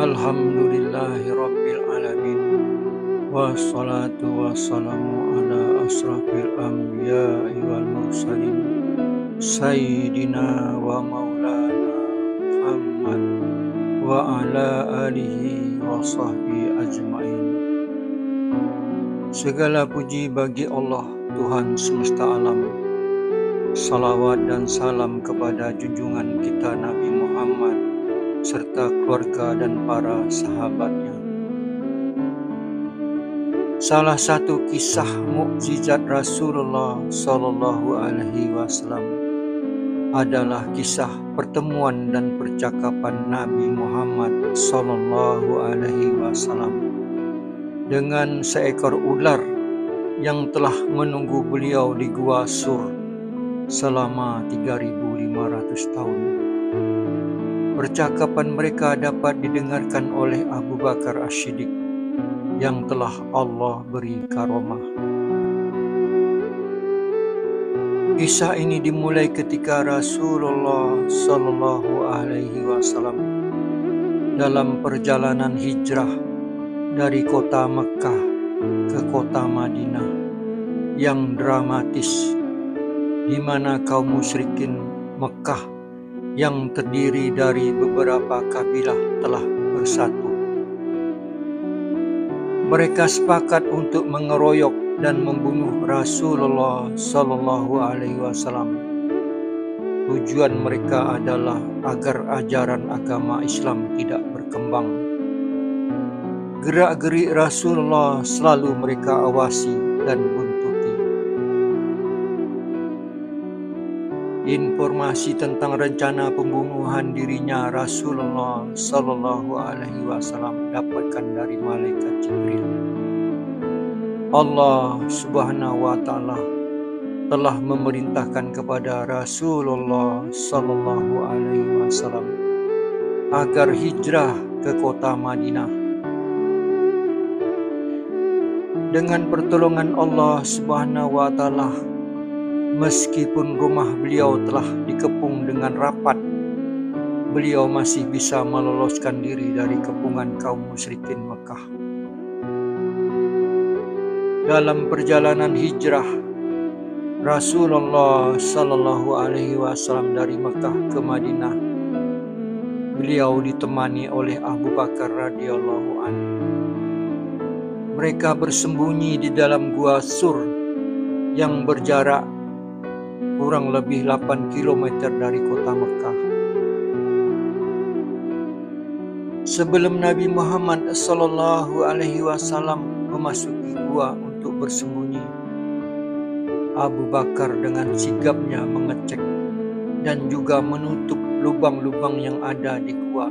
Alhamdulillahi Rabbil Alamin. Wassalatu wassalamu ala asrafil anbiya'i wal mursalin Sayyidina wa maulana Muhammad wa ala alihi wa sahbihi ajma'in. Segala puji bagi Allah, Tuhan semesta alam. Salawat dan salam kepada junjungan kita Nabi Muhammad serta keluarga dan para sahabatnya. Salah satu kisah mukjizat Rasulullah Sallallahu Alaihi Wasallam adalah kisah pertemuan dan percakapan Nabi Muhammad Sallallahu Alaihi Wasallam dengan seekor ular yang telah menunggu beliau di Gua Sur selama 3.500 tahun. Percakapan mereka dapat didengarkan oleh Abu Bakar As-Siddiq yang telah Allah beri karomah. Kisah ini dimulai ketika Rasulullah Sallallahu Alaihi Wasallam dalam perjalanan hijrah dari kota Mekah ke kota Madinah yang dramatis, di mana kaum musyrikin Mekah yang terdiri dari beberapa kabilah telah bersatu. Mereka sepakat untuk mengeroyok dan membunuh Rasulullah Sallallahu Alaihi Wasallam. Tujuan mereka adalah agar ajaran agama Islam tidak berkembang. Gerak-gerik Rasulullah selalu mereka awasi dan buntuti. Informasi tentang rencana pembunuhan dirinya Rasulullah Sallallahu Alaihi Wasallam dapatkan dari malaikat Jibril. Allah Subhanahu wa Ta'ala telah memerintahkan kepada Rasulullah Sallallahu Alaihi Wasallam agar hijrah ke kota Madinah. Dengan pertolongan Allah Subhanahu wa Ta'ala, meskipun rumah beliau telah dikepung dengan rapat, beliau masih bisa meloloskan diri dari kepungan kaum musyrikin Mekah. Dalam perjalanan hijrah Rasulullah Sallallahu Alaihi Wasallam dari Mekah ke Madinah, beliau ditemani oleh Abu Bakar radhiyallahu anhu. Mereka bersembunyi di dalam Gua Sur yang berjarak kurang lebih 8 km dari kota Mekah. Sebelum Nabi Muhammad Sallallahu Alaihi Wasallam memasuki gua untuk bersembunyi, Abu Bakar dengan sigapnya mengecek dan juga menutup lubang-lubang yang ada di gua.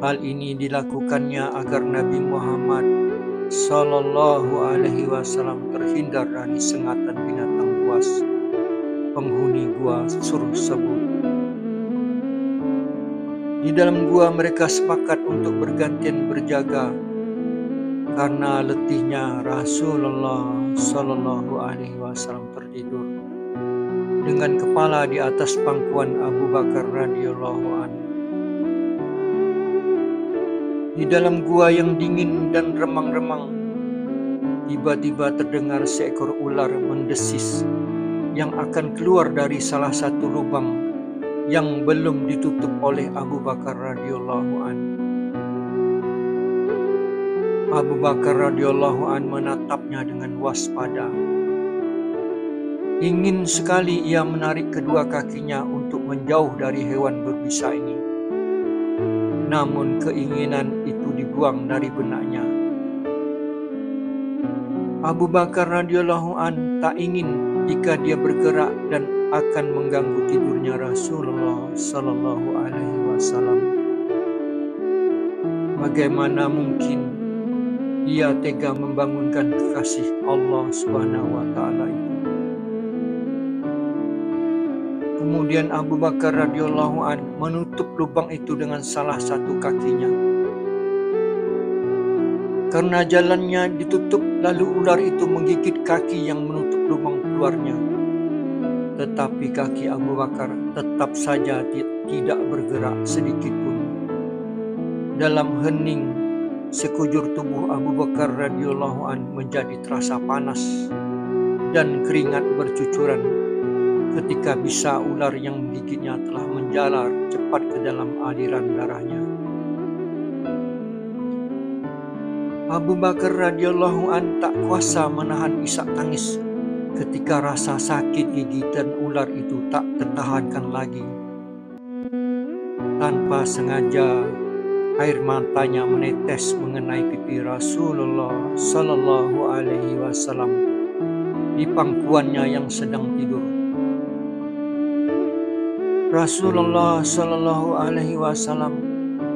Hal ini dilakukannya agar Nabi Muhammad Sallallahu Alaihi Wasallam terhindar dari sengatan binatang buas penghuni Gua Sur tersebut. Di dalam gua mereka sepakat untuk bergantian berjaga karena letihnya Rasulullah Sallallahu Alaihi Wasallam tertidur dengan kepala di atas pangkuan Abu Bakar radhiyallahu anhu. Di dalam gua yang dingin dan remang-remang, tiba-tiba terdengar seekor ular mendesis yang akan keluar dari salah satu lubang yang belum ditutup oleh Abu Bakar radhiyallahu anhu. Abu Bakar radhiyallahu anhu menatapnya dengan waspada. Ingin sekali ia menarik kedua kakinya untuk menjauh dari hewan berbisa ini. Namun keinginan itu dibuang dari benaknya. Abu Bakar radhiyallahu anhu tak ingin jika dia bergerak dan akan mengganggu tidurnya Rasulullah Sallallahu Alaihi Wasallam. Bagaimana mungkin ia tega membangunkan kekasih Allah Subhanahu wa Ta'ala itu? Kemudian Abu Bakar radhiyallahu anhu menutup lubang itu dengan salah satu kakinya. Karena jalannya ditutup, lalu ular itu menggigit kaki yang menutup lubang keluarnya. Tetapi kaki Abu Bakar tetap saja tidak bergerak sedikit pun. Dalam hening, sekujur tubuh Abu Bakar radhiyallahu an menjadi terasa panas dan keringat bercucuran ketika bisa ular yang menggigitnya telah menjalar cepat ke dalam aliran darahnya. Abu Bakar radhiyallahu an tak kuasa menahan isak tangis ketika rasa sakit gigitan ular itu tak tertahankan lagi. Tanpa sengaja, air matanya menetes mengenai pipi Rasulullah Sallallahu Alaihi Wasallam di pangkuannya yang sedang tidur. Rasulullah Sallallahu Alaihi Wasallam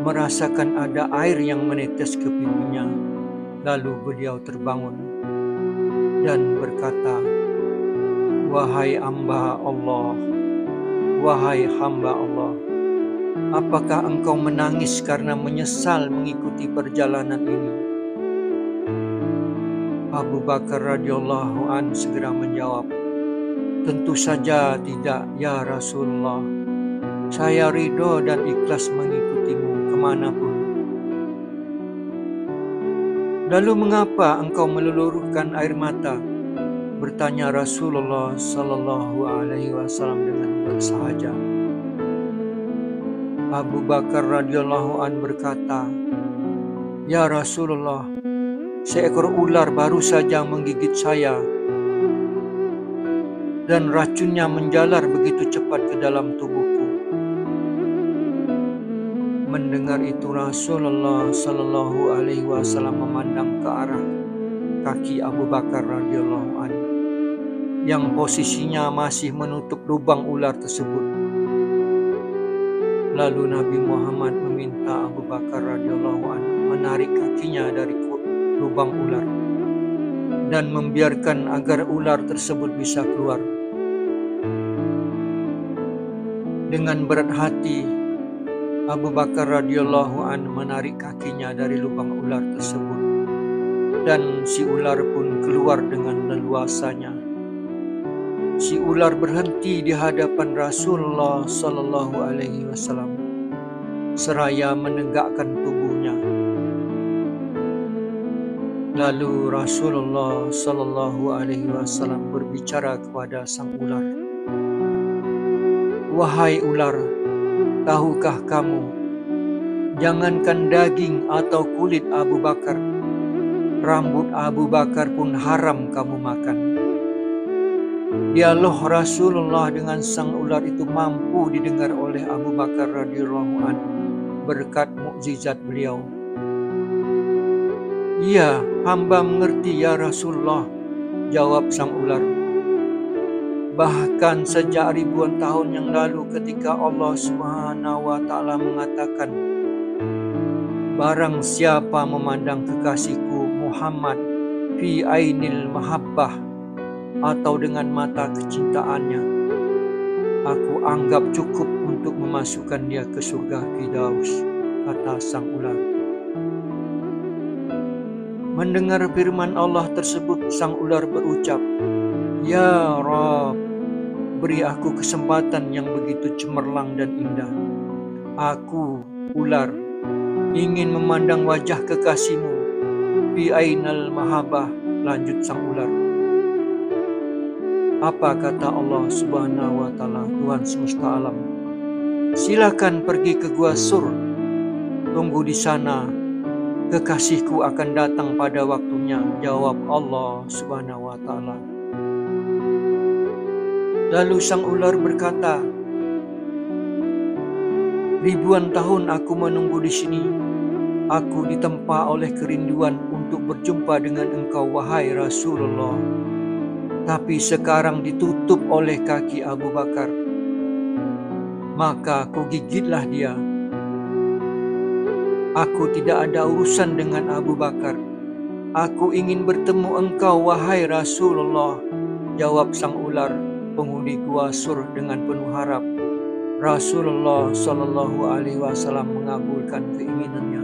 merasakan ada air yang menetes ke pipinya, lalu beliau terbangun dan berkata, "Wahai hamba Allah, wahai hamba Allah, apakah engkau menangis karena menyesal mengikuti perjalanan ini?" Abu Bakar radhiyallahu an segera menjawab, "Tentu saja tidak, ya Rasulullah. Saya ridho dan ikhlas mengikutimu kemanapun." "Lalu mengapa engkau meluluhkan air mata?" bertanya Rasulullah Sallallahu Alaihi Wasallam dengan bersahaja. Abu Bakar radhiyallahu an berkata, "Ya Rasulullah, seekor ular baru saja menggigit saya dan racunnya menjalar begitu cepat ke dalam tubuhku." Mendengar itu Rasulullah Sallallahu Alaihi Wasallam memandang ke arah kaki Abu Bakar radhiyallahu an yang posisinya masih menutup lubang ular tersebut. Lalu Nabi Muhammad meminta Abu Bakar radhiyallahu an menarik kakinya dari lubang ular dan membiarkan agar ular tersebut bisa keluar. Dengan berat hati, Abu Bakar radhiyallahu an menarik kakinya dari lubang ular tersebut, dan si ular pun keluar dengan leluasanya. Si ular berhenti di hadapan Rasulullah Sallallahu Alaihi Wasallam seraya menegakkan tubuhnya. Lalu Rasulullah Sallallahu Alaihi Wasallam berbicara kepada sang ular, "Wahai ular, tahukah kamu, jangankan daging atau kulit Abu Bakar, rambut Abu Bakar pun haram kamu makan." Dialog Rasulullah dengan sang ular itu mampu didengar oleh Abu Bakar radhiyallahu an berkat mukjizat beliau. "Iya, hamba mengerti ya Rasulullah," jawab sang ular. "Bahkan sejak ribuan tahun yang lalu ketika Allah Subhanahu wa Ta'ala mengatakan, barang siapa memandang kekasihku Muhammad fi ainil mahabbah, atau dengan mata kecintaannya, aku anggap cukup untuk memasukkan dia ke surga Firdaus," kata sang ular. Mendengar firman Allah tersebut, sang ular berucap, "Ya Rabb, beri aku kesempatan yang begitu cemerlang dan indah. Aku, ular, ingin memandang wajah kekasihmu fi ainal mahabbah," lanjut sang ular. Apa kata Allah Subhanahu wa Ta'ala, Tuhan semesta alam? "Silakan pergi ke Gua Sur. Tunggu di sana. Kekasihku akan datang pada waktunya," jawab Allah Subhanahu wa Ta'ala. Lalu sang ular berkata, "Ribuan tahun aku menunggu di sini. Aku ditempa oleh kerinduan untuk berjumpa dengan engkau, wahai Rasulullah. Tapi sekarang ditutup oleh kaki Abu Bakar. Maka ku gigitlah dia. Aku tidak ada urusan dengan Abu Bakar. Aku ingin bertemu engkau, wahai Rasulullah," jawab sang ular, penghuni Gua Sur dengan penuh harap. Rasulullah Sallallahu Alaihi Wasallam mengabulkan keinginannya.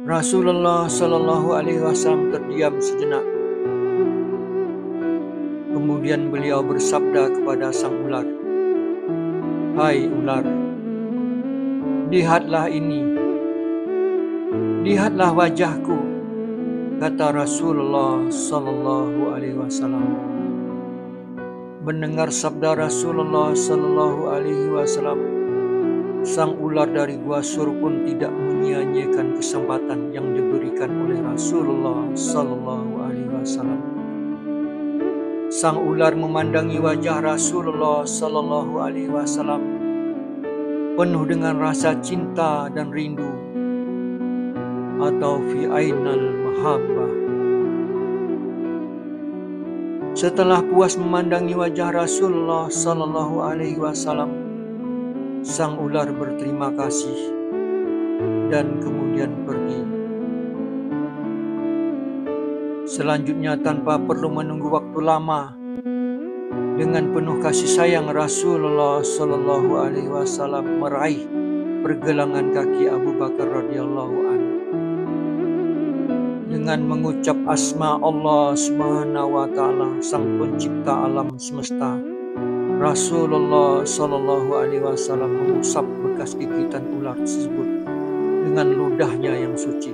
Rasulullah Sallallahu Alaihi Wasallam terdiam sejenak. Kemudian beliau bersabda kepada sang ular, "Hai ular, Lihatlah ini, lihatlah wajahku, kata Rasulullah sallallahu alaihi wasallam. Mendengar sabda Rasulullah sallallahu alaihi wasallam, sang ular dari Gua Sur pun tidak menyia-nyiakan kesempatan yang diberikan oleh Rasulullah sallallahu alaihi wasallam. Sang ular memandangi wajah Rasulullah sallallahu alaihi wasallam penuh dengan rasa cinta dan rindu, atau fi ainal mahabbah. Setelah puas memandangi wajah Rasulullah sallallahu alaihi wasallam, sang ular berterima kasih dan kemudian pergi. Selanjutnya, tanpa perlu menunggu waktu lama, dengan penuh kasih sayang Rasulullah sallallahu alaihi wasallam meraih pergelangan kaki Abu Bakar radhiyallahu anhu. Dengan mengucap asma Allah Subhanahu wa taala, sang pencipta alam semesta, Rasulullah sallallahu alaihi wasallam mengusap bekas gigitan ular tersebut dengan ludahnya yang suci.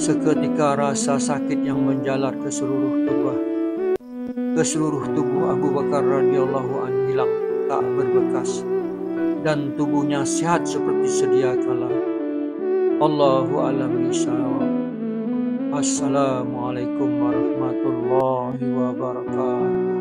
Seketika rasa sakit yang menjalar ke seluruh tubuh Abu Bakar radhiyallahu anhu hilang tak berbekas, dan tubuhnya sehat seperti sedia kala. Allahu a'lam bishawab. Assalamualaikum warahmatullahi wabarakatuh.